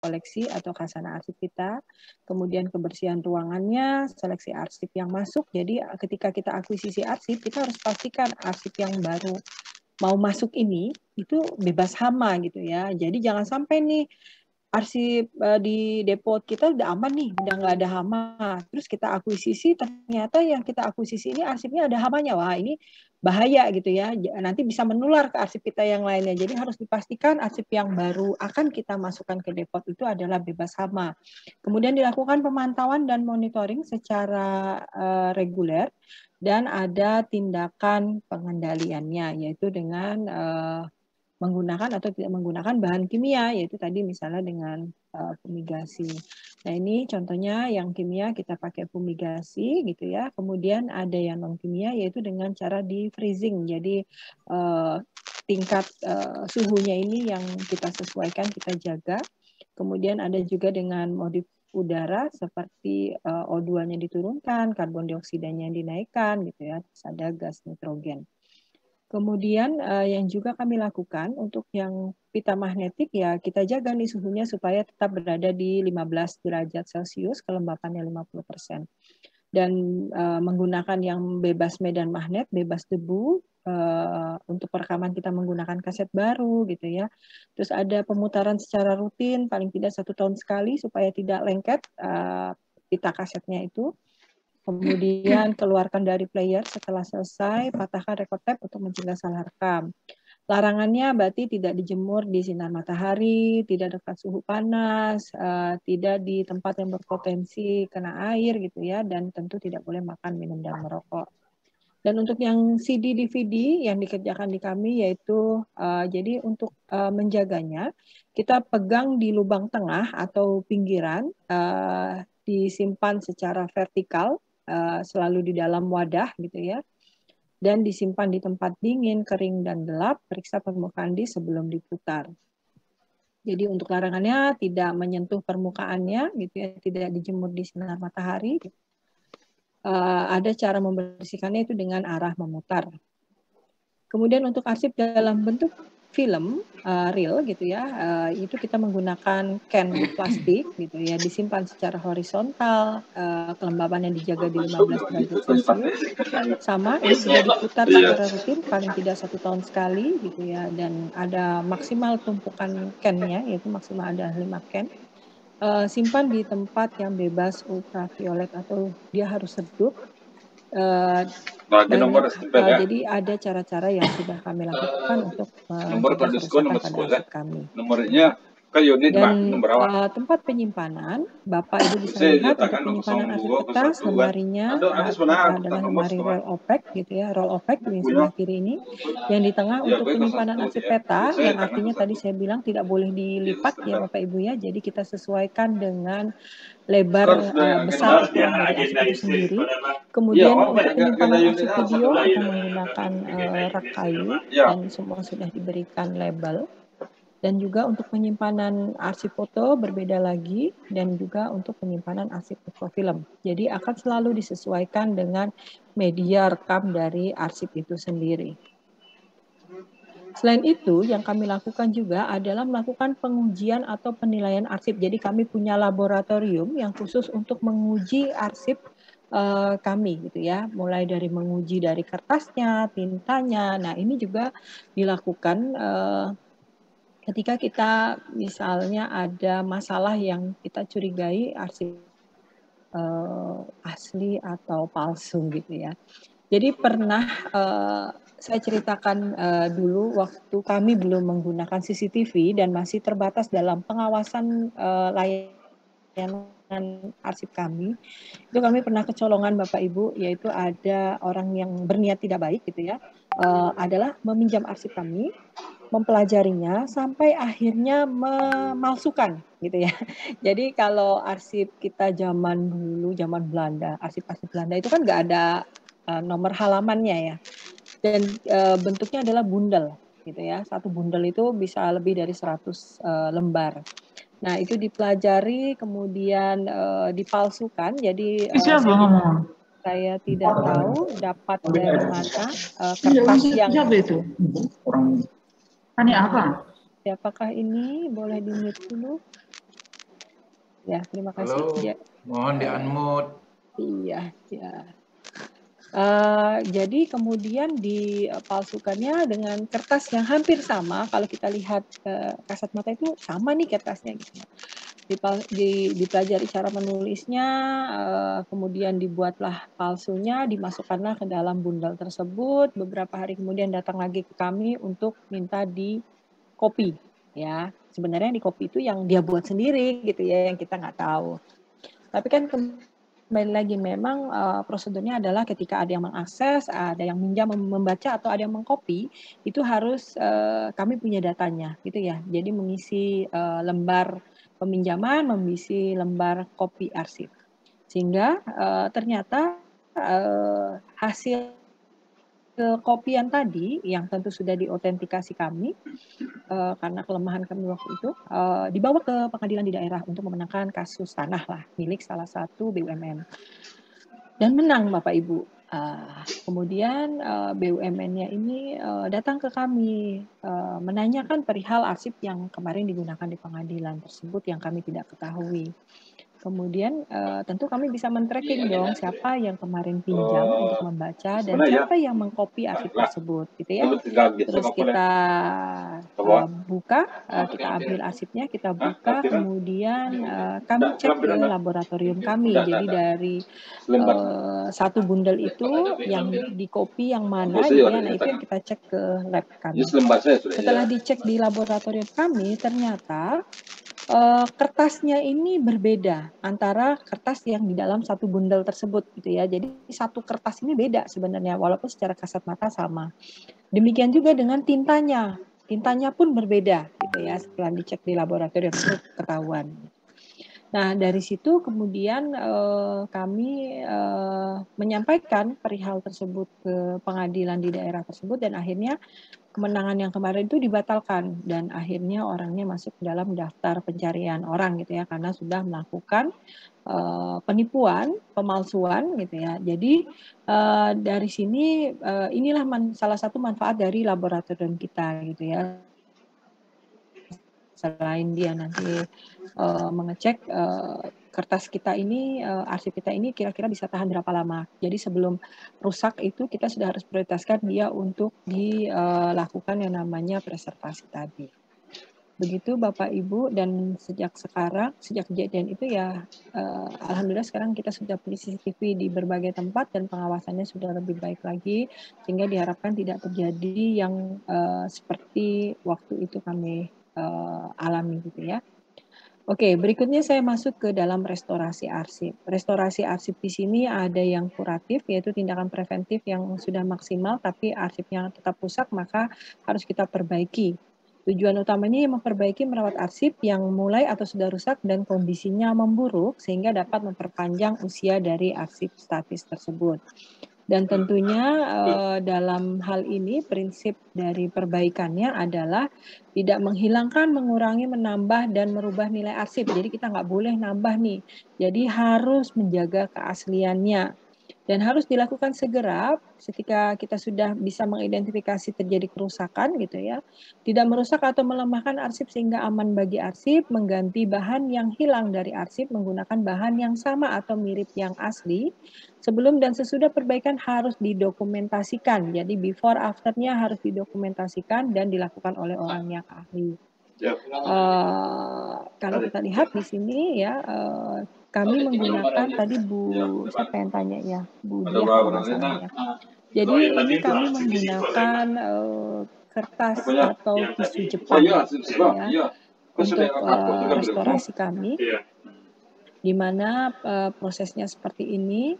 koleksi atau khazanah arsip kita, kemudian kebersihan ruangannya, seleksi arsip yang masuk. Jadi ketika kita akuisisi arsip, kita harus pastikan arsip yang baru mau masuk ini itu bebas hama gitu ya. Jadi jangan sampai nih arsip di depot kita udah aman nih, udah nggak ada hama. Terus kita akuisisi, ternyata yang kita akuisisi ini arsipnya ada hamanya. Wah, ini bahaya gitu ya. Nanti bisa menular ke arsip kita yang lainnya. Jadi harus dipastikan arsip yang baru akan kita masukkan ke depot itu adalah bebas hama. Kemudian dilakukan pemantauan dan monitoring secara reguler dan ada tindakan pengendaliannya, yaitu dengan menggunakan atau tidak menggunakan bahan kimia, yaitu tadi misalnya dengan fumigasi. Nah ini contohnya yang kimia kita pakai fumigasi gitu ya. Kemudian ada yang non kimia yaitu dengan cara di freezing. Jadi tingkat suhunya ini yang kita sesuaikan, kita jaga. Kemudian ada juga dengan modif udara seperti O2-nya diturunkan, karbon dioksidanya dinaikkan gitu ya. Terus ada gas nitrogen. Kemudian yang juga kami lakukan untuk yang pita magnetik ya kita jaga nih suhunya supaya tetap berada di 15 derajat Celcius, kelembapannya 50%. Dan menggunakan yang bebas medan magnet, bebas debu, untuk perekaman kita menggunakan kaset baru gitu ya. Terus ada pemutaran secara rutin, paling tidak 1 tahun sekali supaya tidak lengket pita kasetnya itu. Kemudian keluarkan dari player setelah selesai, patahkan record tape untuk mencegah salah rekam. Larangannya berarti tidak dijemur di sinar matahari, tidak dekat suhu panas, tidak di tempat yang berpotensi kena air gitu ya, dan tentu tidak boleh makan, minum, dan merokok. Dan untuk yang CD DVD yang dikerjakan di kami yaitu jadi untuk menjaganya kita pegang di lubang tengah atau pinggiran, disimpan secara vertikal, selalu di dalam wadah gitu ya, dan disimpan di tempat dingin, kering, dan gelap. Periksa permukaan disk sebelum diputar. Jadi untuk larangannya tidak menyentuh permukaannya gitu ya, tidak dijemur di sinar matahari. Ada cara membersihkannya itu dengan arah memutar. Kemudian untuk arsip dalam bentuk film reel gitu ya, itu kita menggunakan can plastik gitu ya, disimpan secara horizontal, kelembaban yang dijaga di 15 derajat Celcius. Sama, ini juga diputar secara rutin paling tidak 1 tahun sekali gitu ya, dan ada maksimal tumpukan can-nya, yaitu maksimal ada 5 can. Simpan di tempat yang bebas ultraviolet atau dia harus redup. Jadi ada cara-cara yang sudah kami lakukan untuk mencegah kerusakan pada arsip kami. Dan tempat penyimpanan, Bapak Ibu bisa lihat untuk penyimpanan arsip kertas, lemarinya adalah lemari roll opaque gitu ya, roll opaque di sebelah kiri ini. Yang di tengah untuk penyimpanan arsip peta, yang artinya tadi saya bilang tidak boleh dilipat ya Bapak Ibu ya, jadi kita sesuaikan dengan lebar besar ukuran dari arsip itu sendiri. Kemudian untuk penyimpanan arsip video kita menggunakan rak kayu dan semua sudah diberikan label. Dan juga untuk penyimpanan arsip foto berbeda lagi, dan juga untuk penyimpanan arsip mikrofilm. Jadi akan selalu disesuaikan dengan media rekam dari arsip itu sendiri. Selain itu, yang kami lakukan juga adalah melakukan pengujian atau penilaian arsip. Jadi kami punya laboratorium yang khusus untuk menguji arsip kami gitu ya, mulai dari menguji dari kertasnya, tintanya. Nah ini juga dilakukan ketika kita misalnya ada masalah yang kita curigai arsip asli atau palsu gitu ya. Jadi pernah saya ceritakan dulu waktu kami belum menggunakan CCTV dan masih terbatas dalam pengawasan layanan arsip kami. Itu kami pernah kecolongan Bapak Ibu, yaitu ada orang yang berniat tidak baik gitu ya, adalah meminjam arsip kami, mempelajarinya sampai akhirnya memalsukan gitu ya. Jadi kalau arsip kita zaman dulu, zaman Belanda, arsip-arsip Belanda itu kan nggak ada nomor halamannya ya. Dan bentuknya adalah bundel gitu ya. Satu bundel itu bisa lebih dari 100 lembar. Nah, itu dipelajari kemudian dipalsukan. Jadi saya tidak tahu dapat dari mana kertas yang itu orang tanya apa? Apakah ini boleh di-mute dulu? Ya, terima kasih. Halo, mohon di-unmute. Iya, ya. Jadi kemudian dipalsukannya dengan kertas yang hampir sama. Kalau kita lihat kasat mata itu sama nih kertasnya gitu. Dipelajari cara menulisnya, kemudian dibuatlah palsunya, dimasukkanlah ke dalam bundel tersebut. Beberapa hari kemudian datang lagi ke kami untuk minta di copy, ya. Sebenarnya di copy itu yang dia buat sendiri gitu ya, yang kita nggak tahu. Tapi kan kembali lagi memang prosedurnya adalah ketika ada yang mengakses, ada yang minjam membaca atau ada yang mengcopy, itu harus kami punya datanya gitu ya. Jadi mengisi lembar peminjaman, mengisi lembar copy arsip. Sehingga ternyata hasil kopian tadi yang tentu sudah diautentikasi kami karena kelemahan kami waktu itu dibawa ke pengadilan di daerah untuk memenangkan kasus tanah lah milik salah satu BUMN dan menang Bapak Ibu. Kemudian BUMN-nya ini datang ke kami menanyakan perihal arsip yang kemarin digunakan di pengadilan tersebut yang kami tidak ketahui. Kemudian tentu kami bisa men-tracking dong siapa yang kemarin pinjam untuk membaca dan siapa yang mengcopy arsip tersebut gitu ya. Terus kita buka, kita ambil arsipnya, kita buka, kemudian kami cek ke laboratorium kami. Jadi dari satu bundel itu yang di-copy yang mana gitu ya, nah itu yang kita cek ke lab kami. Setelah dicek di laboratorium kami, ternyata kertasnya ini berbeda antara kertas yang di dalam satu bundel tersebut gitu ya. Jadi satu kertas ini beda sebenarnya walaupun secara kasat mata sama. Demikian juga dengan tintanya. Tintanya pun berbeda gitu ya setelah dicek di laboratorium itu ketahuan. Nah, dari situ kemudian kami menyampaikan perihal tersebut ke pengadilan di daerah tersebut dan akhirnya kemenangan yang kemarin itu dibatalkan dan akhirnya orangnya masuk dalam daftar pencarian orang gitu ya karena sudah melakukan penipuan, pemalsuan gitu ya. Jadi dari sini inilah salah satu manfaat dari laboratorium kita gitu ya. Selain dia nanti mengecek kertas kita ini, arsip kita ini kira-kira bisa tahan berapa lama. Jadi sebelum rusak itu kita sudah harus prioritaskan dia untuk dilakukan yang namanya preservasi tadi. Begitu Bapak Ibu dan sejak kejadian itu ya alhamdulillah sekarang kita sudah punya CCTV di berbagai tempat dan pengawasannya sudah lebih baik lagi sehingga diharapkan tidak terjadi yang seperti waktu itu kami alami gitu ya. Oke, berikutnya saya masuk ke dalam restorasi arsip. Restorasi arsip di sini ada yang kuratif, yaitu tindakan preventif yang sudah maksimal, tapi arsipnya tetap rusak, maka harus kita perbaiki. Tujuan utamanya memperbaiki merawat arsip yang mulai atau sudah rusak dan kondisinya memburuk, sehingga dapat memperpanjang usia dari arsip statis tersebut. Dan tentunya dalam hal ini prinsip dari perbaikannya adalah tidak menghilangkan, mengurangi, menambah, dan merubah nilai arsip. Jadi kita nggak boleh nambah nih. Jadi harus menjaga keasliannya. Dan harus dilakukan segera ketika kita sudah bisa mengidentifikasi terjadi kerusakan gitu ya. Tidak merusak atau melemahkan arsip sehingga aman bagi arsip, mengganti bahan yang hilang dari arsip menggunakan bahan yang sama atau mirip yang asli. Sebelum dan sesudah perbaikan harus didokumentasikan. Jadi before after-nya harus didokumentasikan dan dilakukan oleh orang yang ahli. Kalau kita lihat di sini ya kami menggunakan tadi siapa yang tanya ya, Bu Diah kalau nggak salah ya. Jadi ini kami menggunakan kertas atau tisu Jepang ya untuk restorasi kami, di mana prosesnya seperti ini.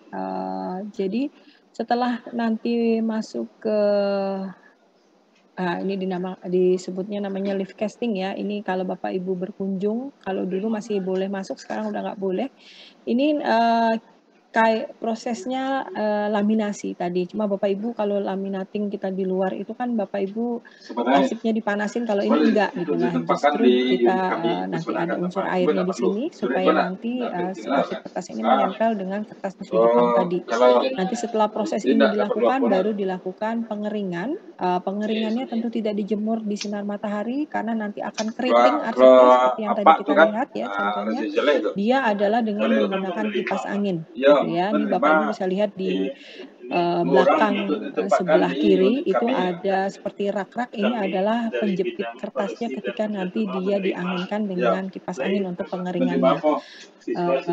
Jadi setelah nanti masuk ke ini disebutnya namanya lift casting ya. Ini kalau Bapak Ibu berkunjung, kalau dulu masih boleh masuk, sekarang udah nggak boleh. Ini kayak prosesnya laminasi tadi. Cuma Bapak Ibu kalau laminating kita di luar itu kan Bapak Ibu arsipnya dipanasin, kalau ini enggak gitu lah. Justru kita nanti ada unsur airnya di sini supaya nanti si arsip kertas ini menempel dengan kertas tisu Jepang tadi. Nanti setelah proses ini dilakukan baru dilakukan pengeringan. Pengeringannya tentu tidak dijemur di sinar matahari karena nanti akan keriting arsipnya seperti yang tadi kita lihat ya contohnya. Dia adalah dengan menggunakan kipas angin. Gitu ya. Ini Bapak Ibu bisa lihat di belakang sebelah kiri itu ada seperti rak-rak. Ini adalah penjepit kertasnya ketika nanti dia dianginkan dengan kipas angin untuk pengeringannya.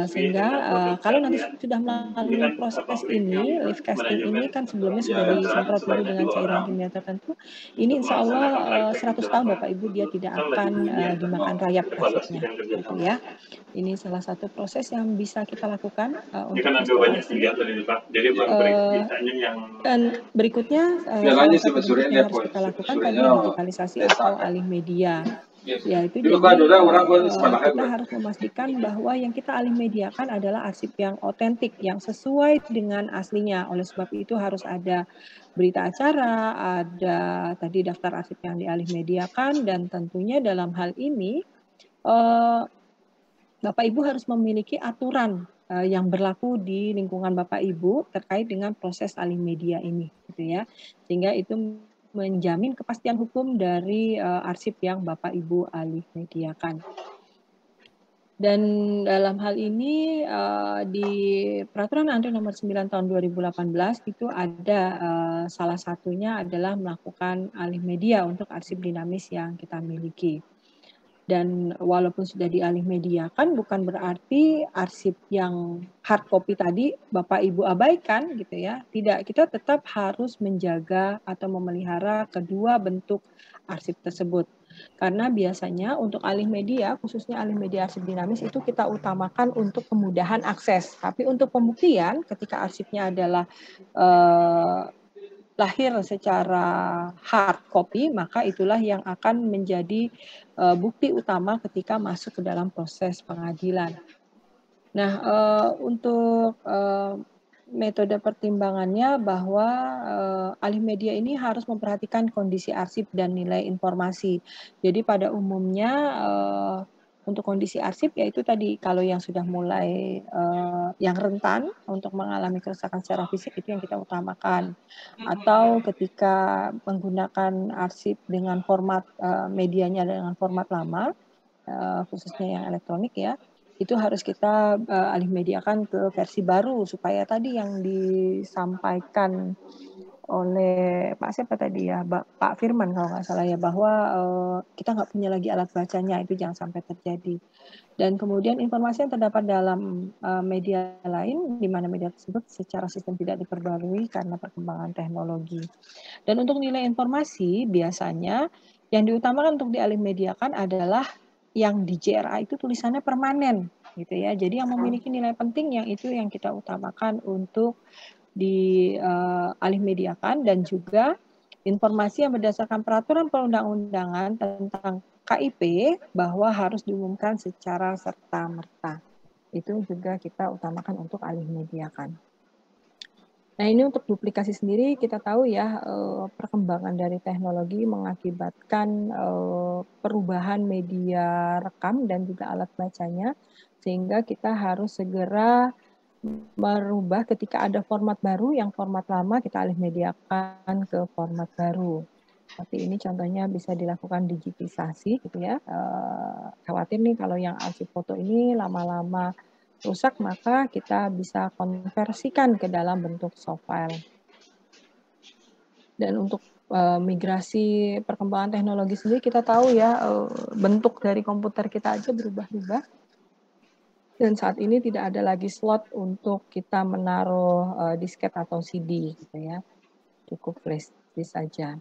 Sehingga kalau nanti sudah melalui proses ini, lift casting ini kan sebelumnya sudah disemprot dulu dengan cairan kimia tertentu. Ini insya Allah 100 tahun Bapak Ibu dia tidak akan dimakan rayap arsipnya. Gitu ya. Ini salah satu proses yang bisa kita lakukan untuk restorasi. Dan berikutnya salah satu bentuk yang harus kita lakukan tadi digitalisasi atau alih media. Yaitu jadi kita harus memastikan bahwa yang kita alih mediakan adalah arsip yang otentik, yang sesuai dengan aslinya. Oleh sebab itu harus ada berita acara, ada tadi daftar arsip yang dialih mediakan, dan tentunya dalam hal ini Bapak Ibu harus memiliki aturan yang berlaku di lingkungan Bapak Ibu terkait dengan proses alih media ini, gitu ya. Sehingga itu menjamin kepastian hukum dari arsip yang Bapak Ibu alih mediakan. Dan dalam hal ini di Peraturan Antri Nomor 9 Tahun 2018 itu ada salah satunya adalah melakukan alih media untuk arsip dinamis yang kita miliki. Dan walaupun sudah dialih mediakan bukan berarti arsip yang hard copy tadi Bapak Ibu abaikan gitu ya. Tidak, kita tetap harus menjaga atau memelihara kedua bentuk arsip tersebut. Karena biasanya untuk alih media, khususnya alih media arsip dinamis itu kita utamakan untuk kemudahan akses. Tapi untuk pembuktian ketika arsipnya adalah lahir secara hard copy, maka itulah yang akan menjadi bukti utama ketika masuk ke dalam proses pengadilan. Nah, untuk metode pertimbangannya bahwa alih media ini harus memperhatikan kondisi arsip dan nilai informasi. Jadi pada umumnya untuk kondisi arsip yaitu tadi kalau yang sudah mulai yang rentan untuk mengalami kerusakan secara fisik itu yang kita utamakan. Atau ketika menggunakan arsip dengan format medianya dengan format lama, khususnya yang elektronik ya, itu harus kita alih mediakan ke versi baru supaya tadi yang disampaikan oleh Pak siapa tadi ya, Pak Firman kalau nggak salah ya, bahwa kita nggak punya lagi alat bacanya, itu jangan sampai terjadi. Dan kemudian informasi yang terdapat dalam media lain, di mana media tersebut secara sistem tidak diperbarui karena perkembangan teknologi. Dan untuk nilai informasi, biasanya yang diutamakan untuk dialih mediakan adalah yang di JRA itu tulisannya permanen, gitu ya. Jadi yang memiliki nilai penting yang itu yang kita utamakan untuk dialih mediakan, dan juga informasi yang berdasarkan peraturan perundang-undangan tentang KIP bahwa harus diumumkan secara serta-merta. Itu juga kita utamakan untuk alih mediakan. Nah, ini untuk duplikasi sendiri kita tahu ya perkembangan dari teknologi mengakibatkan perubahan media rekam dan juga alat bacanya, sehingga kita harus segera merubah ketika ada format baru, yang format lama kita alih mediakan ke format baru. Seperti ini contohnya bisa dilakukan digitisasi gitu ya. Khawatir nih kalau yang arsip foto ini lama-lama rusak, maka kita bisa konversikan ke dalam bentuk soft file. Dan untuk migrasi perkembangan teknologi sendiri kita tahu ya bentuk dari komputer kita aja berubah-ubah. Dan saat ini tidak ada lagi slot untuk kita menaruh disket atau CD gitu ya. Cukup flash disk saja.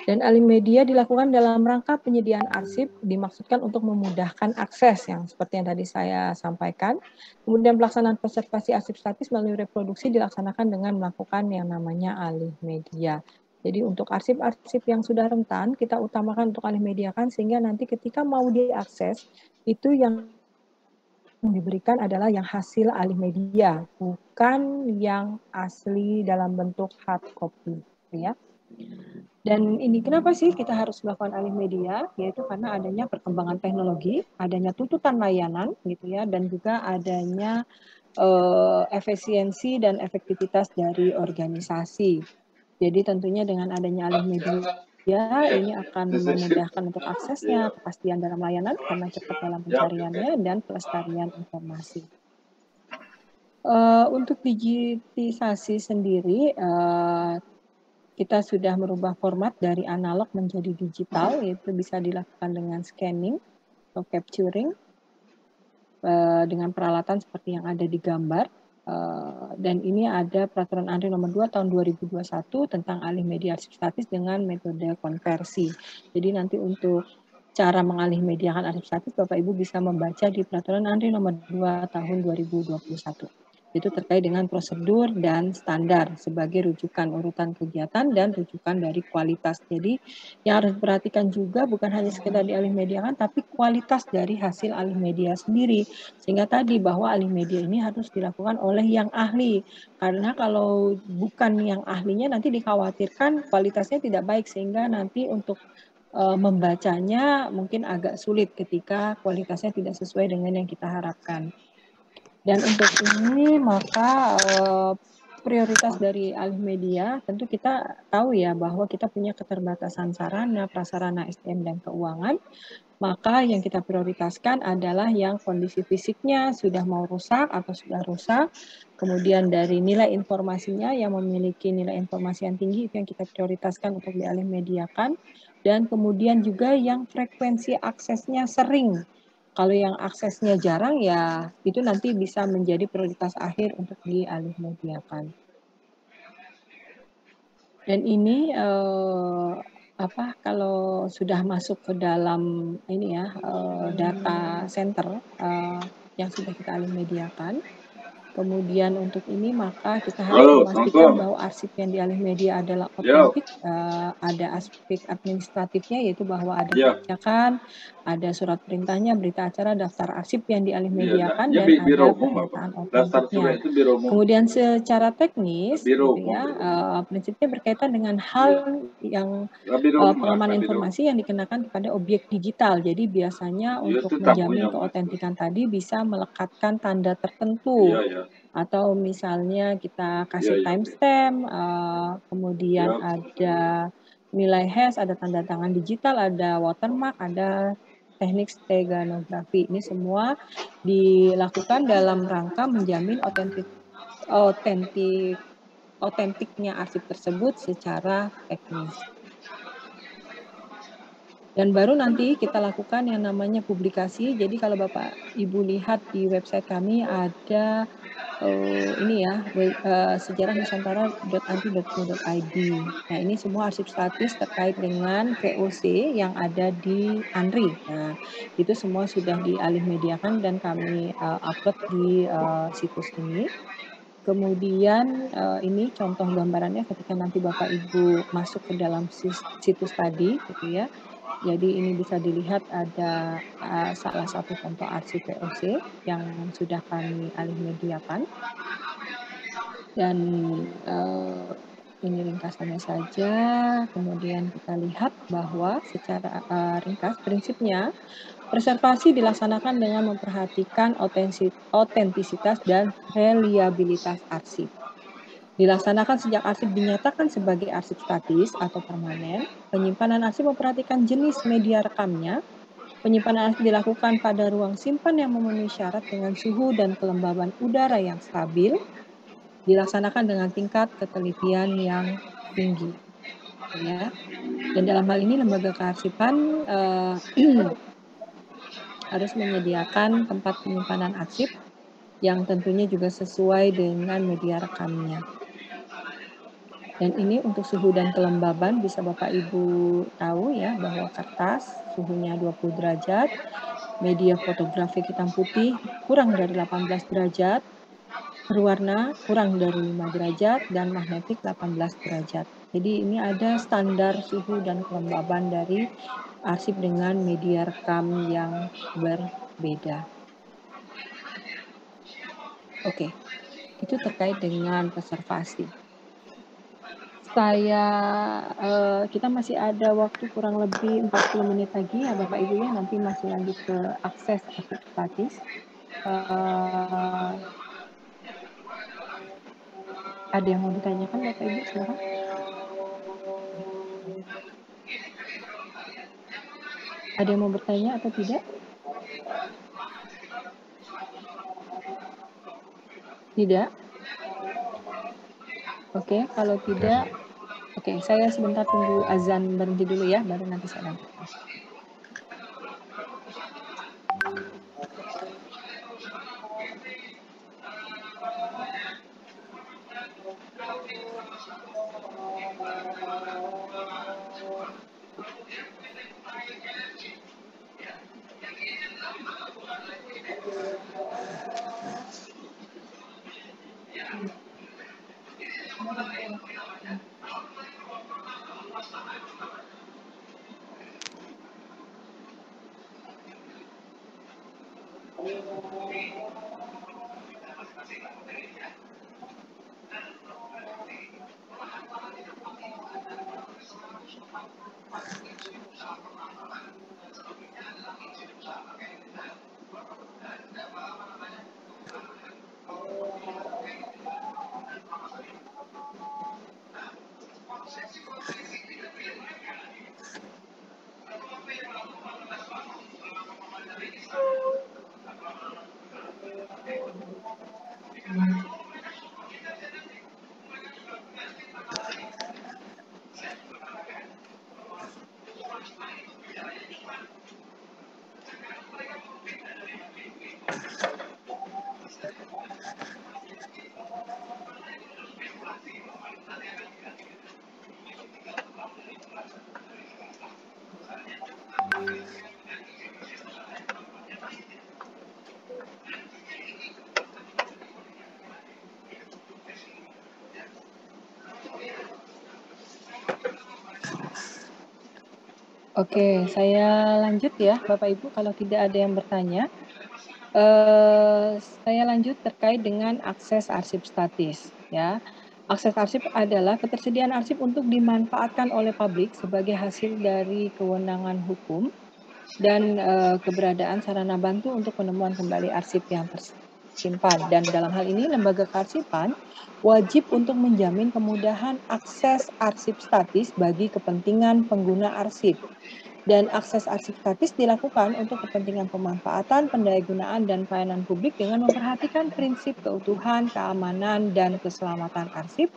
Dan alih media dilakukan dalam rangka penyediaan arsip dimaksudkan untuk memudahkan akses yang seperti yang tadi saya sampaikan. Kemudian pelaksanaan konservasi arsip statis melalui reproduksi dilaksanakan dengan melakukan yang namanya alih media. Jadi untuk arsip-arsip yang sudah rentan kita utamakan untuk alih mediakan sehingga nanti ketika mau diakses itu yang diberikan adalah yang hasil alih media, bukan yang asli dalam bentuk hard copy, ya. Dan ini kenapa sih kita harus melakukan alih media? Yaitu karena adanya perkembangan teknologi, adanya tuntutan layanan, gitu ya, dan juga adanya efisiensi dan efektivitas dari organisasi. Jadi tentunya dengan adanya alih media ini akan memudahkan untuk aksesnya, kepastian dalam layanan karena cepat dalam pencariannya, dan pelestarian informasi. Untuk digitisasi sendiri, kita sudah merubah format dari analog menjadi digital, yaitu bisa dilakukan dengan scanning atau capturing dengan peralatan seperti yang ada di gambar. Dan ini ada Peraturan ANRI Nomor 2 Tahun 2021 tentang alih media arsip statis dengan metode konversi. Jadi nanti untuk cara mengalih mediakan arsip statis, Bapak Ibu bisa membaca di Peraturan ANRI Nomor 2 Tahun 2021. Itu terkait dengan prosedur dan standar sebagai rujukan urutan kegiatan dan rujukan dari kualitas. Jadi yang harus diperhatikan juga bukan hanya sekedar dialih mediakan, tapi kualitas dari hasil alih media sendiri. Sehingga tadi bahwa alih media ini harus dilakukan oleh yang ahli. Karena kalau bukan yang ahlinya nanti dikhawatirkan kualitasnya tidak baik, sehingga nanti untuk membacanya mungkin agak sulit ketika kualitasnya tidak sesuai dengan yang kita harapkan. Dan untuk ini maka prioritas dari alih media tentu kita tahu ya bahwa kita punya keterbatasan sarana, prasarana, SDM, dan keuangan. Maka yang kita prioritaskan adalah yang kondisi fisiknya sudah mau rusak atau sudah rusak. Kemudian dari nilai informasinya yang memiliki nilai informasi yang tinggi itu yang kita prioritaskan untuk dialih mediakan. Dan kemudian juga yang frekuensi aksesnya sering. Kalau yang aksesnya jarang ya itu nanti bisa menjadi prioritas akhir untuk dialih mediakan. Dan ini kalau sudah masuk ke dalam ini ya data center yang sudah kita alih mediakan. Kemudian untuk ini maka kita harus memastikan bahwa arsip yang dialih media adalah otentik. Ada aspek administratifnya yaitu bahwa ada kebijakan, ada surat perintahnya, berita acara, daftar arsip yang dialih mediakan, dan ada pernyataan otentiknya. Kemudian secara teknis, gitu ya, prinsipnya berkaitan dengan hal yang pengaman informasi yang dikenakan kepada objek digital. Jadi biasanya untuk menjamin keotentikan tadi bisa melekatkan tanda tertentu. Atau misalnya kita kasih timestamp, kemudian ada nilai hash, ada tanda tangan digital, ada watermark, ada teknik steganografi. Ini semua dilakukan dalam rangka menjamin otentiknya arsip tersebut secara teknis. Dan baru nanti kita lakukan yang namanya publikasi. Jadi kalau Bapak Ibu lihat di website kami ada ini ya, sejarah-nusantara.anri.go.id. Nah, ini semua arsip statis terkait dengan VOC yang ada di ANRI. Nah, itu semua sudah dialih mediakan dan kami upload di situs ini. Kemudian ini contoh gambarannya ketika nanti Bapak Ibu masuk ke dalam situs tadi, gitu ya. Jadi ini bisa dilihat ada salah satu contoh arsip VOC yang sudah kami alih mediakan. Dan ini ringkasannya saja. Kemudian kita lihat bahwa secara ringkas prinsipnya preservasi dilaksanakan dengan memperhatikan otentisitas dan reliabilitas arsip. Dilaksanakan sejak arsip dinyatakan sebagai arsip statis atau permanen. Penyimpanan arsip memperhatikan jenis media rekamnya. Penyimpanan arsip dilakukan pada ruang simpan yang memenuhi syarat dengan suhu dan kelembaban udara yang stabil. Dilaksanakan dengan tingkat ketelitian yang tinggi. Ya. Dan dalam hal ini lembaga kearsipan harus menyediakan tempat penyimpanan arsip yang tentunya juga sesuai dengan media rekamnya. Dan ini untuk suhu dan kelembaban bisa Bapak Ibu tahu ya bahwa kertas suhunya 20 derajat, media fotografi hitam putih kurang dari 18 derajat, berwarna kurang dari 5 derajat, dan magnetik 18 derajat. Jadi ini ada standar suhu dan kelembaban dari arsip dengan media rekam yang berbeda. Oke, itu terkait dengan preservasi. Kita masih ada waktu kurang lebih 40 menit lagi ya Bapak Ibu ya, nanti masih lanjut ke akses arsip statis. Ada yang mau ditanyakan Bapak Ibu, silakan. Ada yang mau bertanya atau tidak? Tidak? Oke, kalau tidak, oke, saya sebentar tunggu azan berhenti dulu ya, baru nanti saya lanjutkan. Oke, saya lanjut ya Bapak Ibu, kalau tidak ada yang bertanya. Saya lanjut terkait dengan akses arsip statis ya. Akses arsip adalah ketersediaan arsip untuk dimanfaatkan oleh publik sebagai hasil dari kewenangan hukum dan keberadaan sarana bantu untuk penemuan kembali arsip yang tersimpan. Dan dalam hal ini lembaga kearsipan wajib untuk menjamin kemudahan akses arsip statis bagi kepentingan pengguna arsip. Dan akses arsip statis dilakukan untuk kepentingan pemanfaatan, pendayagunaan, dan pelayanan publik dengan memperhatikan prinsip keutuhan, keamanan, dan keselamatan arsip.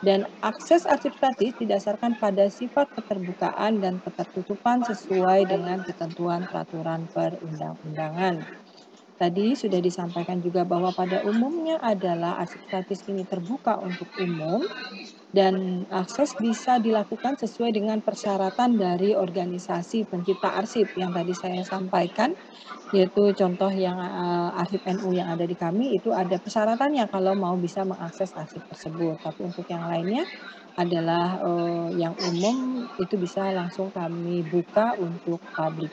Dan akses arsip statis didasarkan pada sifat keterbukaan dan ketertutupan sesuai dengan ketentuan peraturan perundang-undangan. Tadi sudah disampaikan juga bahwa pada umumnya adalah arsip statis ini terbuka untuk umum, dan akses bisa dilakukan sesuai dengan persyaratan dari organisasi pencipta arsip yang tadi saya sampaikan, yaitu contoh yang arsip NU yang ada di kami itu ada persyaratannya kalau mau bisa mengakses arsip tersebut. Tapi untuk yang lainnya adalah yang umum itu bisa langsung kami buka untuk publik.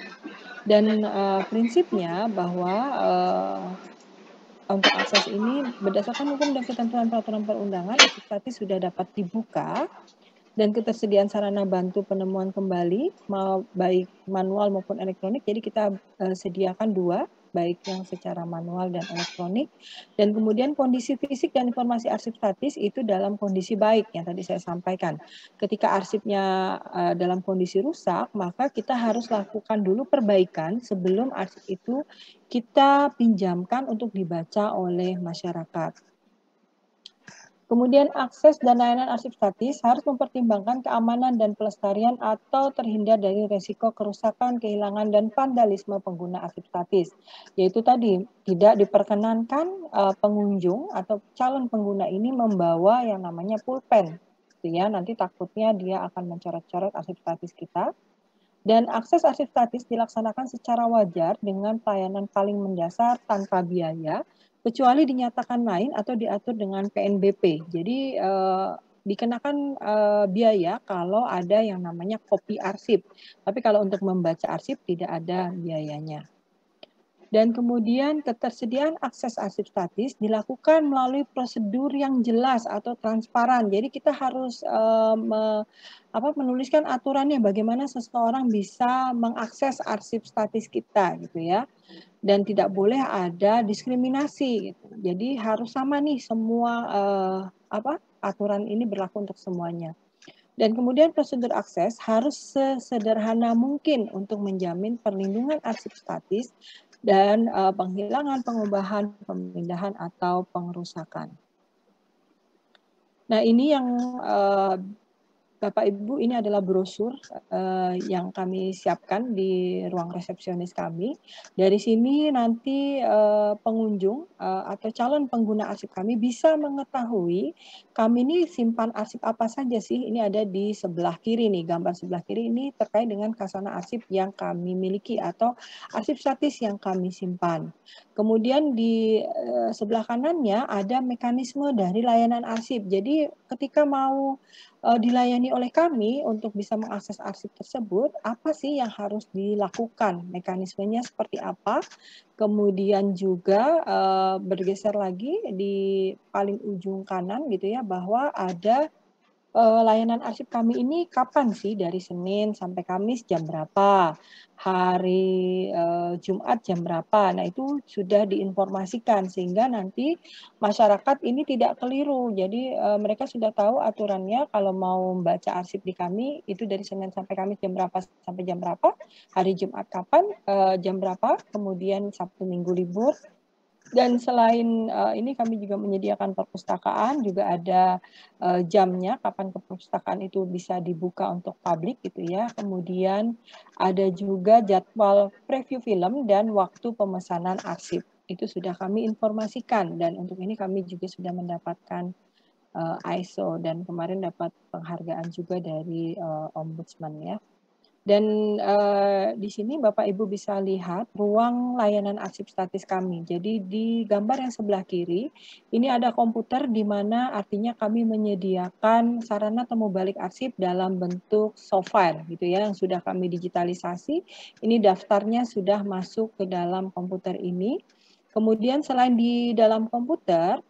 Dan prinsipnya bahwa untuk akses ini berdasarkan hukum dan ketentuan peraturan perundangan, arsip statis sudah dapat dibuka dan ketersediaan sarana bantu penemuan kembali, baik manual maupun elektronik. Jadi kita sediakan dua, baik yang secara manual dan elektronik. Dan kemudian kondisi fisik dan informasi arsip statis itu dalam kondisi baik yang tadi saya sampaikan. Ketika arsipnya dalam kondisi rusak, maka kita harus lakukan dulu perbaikan sebelum arsip itu kita pinjamkan untuk dibaca oleh masyarakat. Kemudian akses dan layanan arsip statis harus mempertimbangkan keamanan dan pelestarian atau terhindar dari resiko kerusakan, kehilangan, dan vandalisme pengguna arsip statis. Yaitu tadi, tidak diperkenankan pengunjung atau calon pengguna ini membawa yang namanya pulpen. Ya, nanti takutnya dia akan mencoret-coret arsip statis kita. Dan akses arsip statis dilaksanakan secara wajar dengan pelayanan paling mendasar tanpa biaya, kecuali dinyatakan lain atau diatur dengan PNBP. Jadi dikenakan biaya kalau ada yang namanya kopi arsip. Tapi kalau untuk membaca arsip tidak ada biayanya. Dan kemudian ketersediaan akses arsip statis dilakukan melalui prosedur yang jelas atau transparan. Jadi kita harus menuliskan aturannya bagaimana seseorang bisa mengakses arsip statis kita gitu ya. Dan tidak boleh ada diskriminasi gitu. Jadi harus sama nih semua aturan ini berlaku untuk semuanya. Dan kemudian prosedur akses harus sesederhana mungkin untuk menjamin perlindungan arsip statis dan penghilangan, pengubahan, pemindahan, atau pengerusakan. Nah, ini yang Bapak Ibu, ini adalah brosur yang kami siapkan di ruang resepsionis kami. Dari sini nanti pengunjung atau calon pengguna arsip kami bisa mengetahui kami ini simpan arsip apa saja sih. Ini ada di sebelah kiri nih, gambar sebelah kiri ini terkait dengan khazanah arsip yang kami miliki atau arsip statis yang kami simpan. Kemudian di sebelah kanannya ada mekanisme dari layanan arsip. Jadi ketika mau dilayani oleh kami untuk bisa mengakses arsip tersebut, apa sih yang harus dilakukan? Mekanismenya seperti apa? Kemudian juga bergeser lagi di paling ujung kanan gitu ya, bahwa ada layanan arsip kami ini kapan sih, dari Senin sampai Kamis jam berapa, hari Jumat jam berapa. Nah, itu sudah diinformasikan sehingga nanti masyarakat ini tidak keliru. Jadi mereka sudah tahu aturannya kalau mau membaca arsip di kami itu dari Senin sampai Kamis jam berapa sampai jam berapa, hari Jumat kapan, jam berapa, kemudian Sabtu Minggu libur. Dan selain ini kami juga menyediakan perpustakaan, juga ada jamnya kapan perpustakaan itu bisa dibuka untuk publik gitu ya. Kemudian ada juga jadwal preview film dan waktu pemesanan arsip. Itu sudah kami informasikan dan untuk ini kami juga sudah mendapatkan ISO dan kemarin dapat penghargaan juga dari Ombudsman ya. Dan di sini Bapak Ibu bisa lihat ruang layanan arsip statis kami. Jadi di gambar yang sebelah kiri, ini ada komputer di mana artinya kami menyediakan sarana temu balik arsip dalam bentuk soft file gitu ya, yang sudah kami digitalisasi. Ini daftarnya sudah masuk ke dalam komputer ini. Kemudian selain di dalam komputer,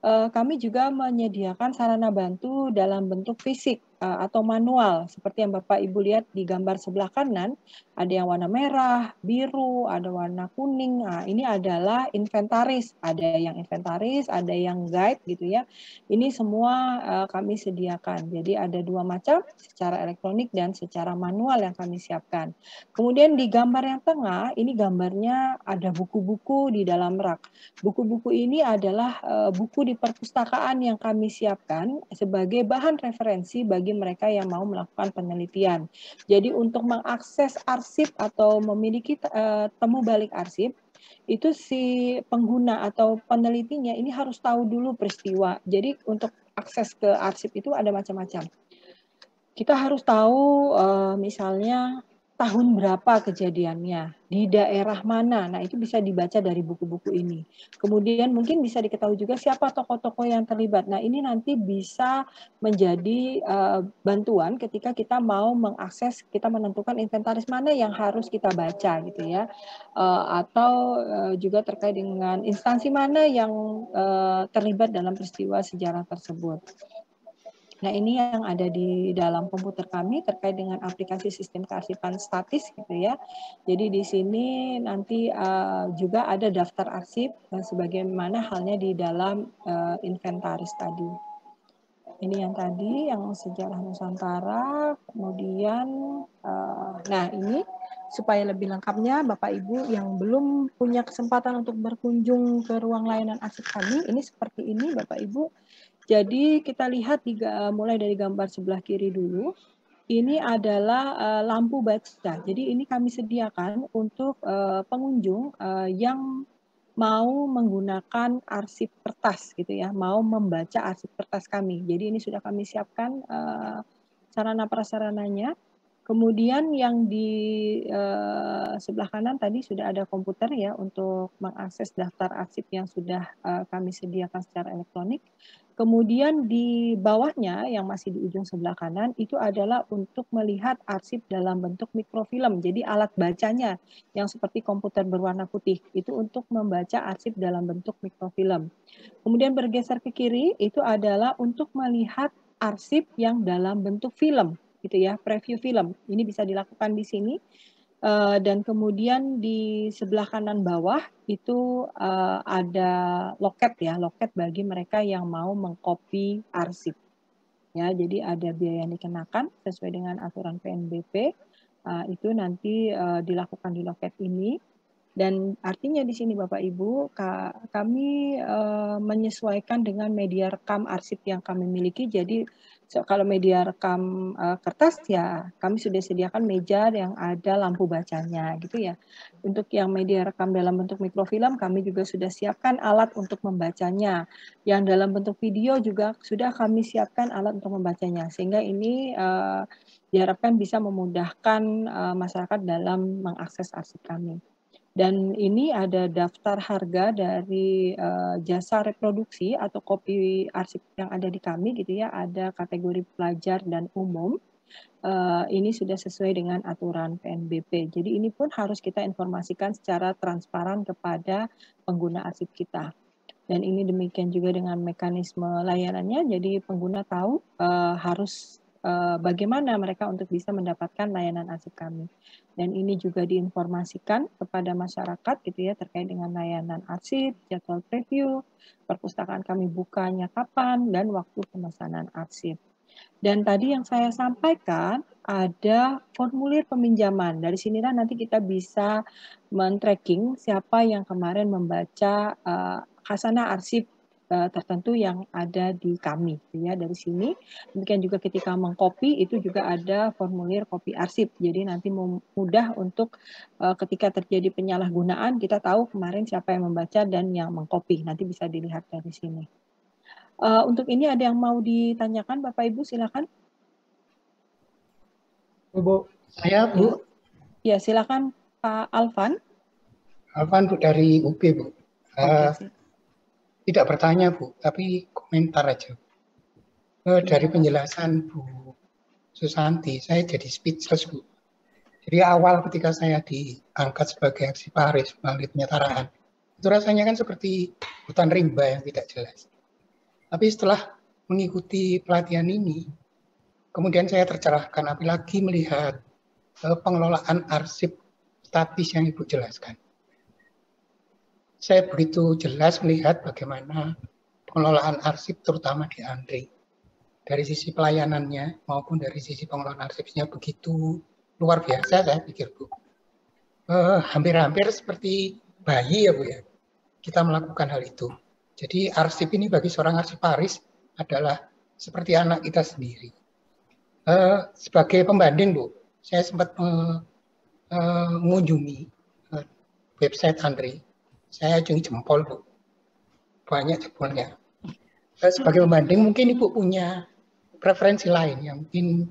kami juga menyediakan sarana bantu dalam bentuk fisik atau manual. Seperti yang Bapak Ibu lihat di gambar sebelah kanan, ada yang warna merah, biru, ada warna kuning. Nah, ini adalah inventaris. Ada yang inventaris, ada yang guide gitu ya. Ini semua kami sediakan. Jadi ada dua macam, secara elektronik dan secara manual yang kami siapkan. Kemudian di gambar yang tengah, ini gambarnya ada buku-buku di dalam rak. Buku-buku ini adalah buku di perpustakaan yang kami siapkan sebagai bahan referensi bagi mereka yang mau melakukan penelitian. Jadi untuk mengakses arsip atau memiliki temu balik arsip, itu si pengguna atau penelitinya ini harus tahu dulu peristiwa. Jadi untuk akses ke arsip itu ada macam-macam. Kita harus tahu misalnya tahun berapa kejadiannya, di daerah mana. Nah, itu bisa dibaca dari buku-buku ini. Kemudian mungkin bisa diketahui juga siapa tokoh-tokoh yang terlibat. Nah, ini nanti bisa menjadi bantuan ketika kita mau mengakses, kita menentukan inventaris mana yang harus kita baca gitu ya. Atau juga terkait dengan instansi mana yang terlibat dalam peristiwa sejarah tersebut. Nah, ini yang ada di dalam komputer kami terkait dengan aplikasi sistem kearsipan statis gitu ya. Jadi di sini nanti juga ada daftar arsip sebagaimana halnya di dalam inventaris tadi. Ini yang tadi, yang sejarah Nusantara. Kemudian, nah ini supaya lebih lengkapnya Bapak Ibu yang belum punya kesempatan untuk berkunjung ke ruang layanan arsip kami, ini seperti ini Bapak Ibu. Jadi kita lihat mulai dari gambar sebelah kiri dulu. Ini adalah lampu baca. Jadi ini kami sediakan untuk pengunjung yang mau menggunakan arsip kertas gitu ya, mau membaca arsip kertas kami. Jadi ini sudah kami siapkan sarana prasarananya. Kemudian yang di sebelah kanan tadi sudah ada komputer ya untuk mengakses daftar arsip yang sudah kami sediakan secara elektronik. Kemudian di bawahnya yang masih di ujung sebelah kanan itu adalah untuk melihat arsip dalam bentuk mikrofilm. Jadi alat bacanya yang seperti komputer berwarna putih itu untuk membaca arsip dalam bentuk mikrofilm. Kemudian bergeser ke kiri itu adalah untuk melihat arsip yang dalam bentuk film gitu ya, preview film. Ini bisa dilakukan di sini. Dan kemudian di sebelah kanan bawah itu ada loket ya, loket bagi mereka yang mau mengcopy arsip. Ya, jadi ada biaya yang dikenakan sesuai dengan aturan PNBP. Itu nanti dilakukan di loket ini. Dan artinya di sini Bapak Ibu, kami menyesuaikan dengan media rekam arsip yang kami miliki. Jadi kalau media rekam kertas ya kami sudah sediakan meja yang ada lampu bacanya gitu ya. Untuk yang media rekam dalam bentuk mikrofilm kami juga sudah siapkan alat untuk membacanya. Yang dalam bentuk video juga sudah kami siapkan alat untuk membacanya. Sehingga ini diharapkan bisa memudahkan masyarakat dalam mengakses arsip kami. Dan ini ada daftar harga dari jasa reproduksi atau kopi arsip yang ada di kami gitu ya, ada kategori pelajar dan umum. Ini sudah sesuai dengan aturan PNBP. Jadi ini pun harus kita informasikan secara transparan kepada pengguna arsip kita. Dan ini demikian juga dengan mekanisme layanannya, jadi pengguna tahu harus bagaimana mereka untuk bisa mendapatkan layanan arsip kami. Dan ini juga diinformasikan kepada masyarakat gitu ya terkait dengan layanan arsip, jadwal preview, perpustakaan kami bukanya kapan, dan waktu pemesanan arsip. Dan tadi yang saya sampaikan ada formulir peminjaman. Dari sinilah nanti kita bisa men-tracking siapa yang kemarin membaca khasanah arsip tertentu yang ada di kami ya dari sini. Demikian juga ketika mengcopy itu juga ada formulir copy arsip. Jadi nanti mudah untuk ketika terjadi penyalahgunaan kita tahu kemarin siapa yang membaca dan yang mengcopy. Nanti bisa dilihat dari sini. Untuk ini ada yang mau ditanyakan Bapak Ibu silakan. Bu, saya Bu. Ya silakan Pak Alvan. Alvan Bu dari UB Bu. Tidak bertanya Bu, tapi komentar aja. Dari penjelasan Bu Susanti, saya jadi speechless Bu. Jadi awal ketika saya diangkat sebagai arsiparis melalui penyetaraan, itu rasanya kan seperti hutan rimba yang tidak jelas. Tapi setelah mengikuti pelatihan ini, kemudian saya tercerahkan apalagi melihat pengelolaan arsip statis yang Ibu jelaskan. Saya begitu jelas melihat bagaimana pengelolaan arsip terutama di ANDRI. Dari sisi pelayanannya maupun dari sisi pengelolaan arsipnya begitu luar biasa saya pikir Bu. Hampir-hampir seperti bayi ya Bu ya. Kita melakukan hal itu. Jadi arsip ini bagi seorang arsiparis adalah seperti anak kita sendiri. Sebagai pembanding Bu, saya sempat mengunjungi website ANDRI. Saya acungi jempol Bu, banyak jempolnya. Sebagai pembanding mungkin Ibu punya preferensi lain yang mungkin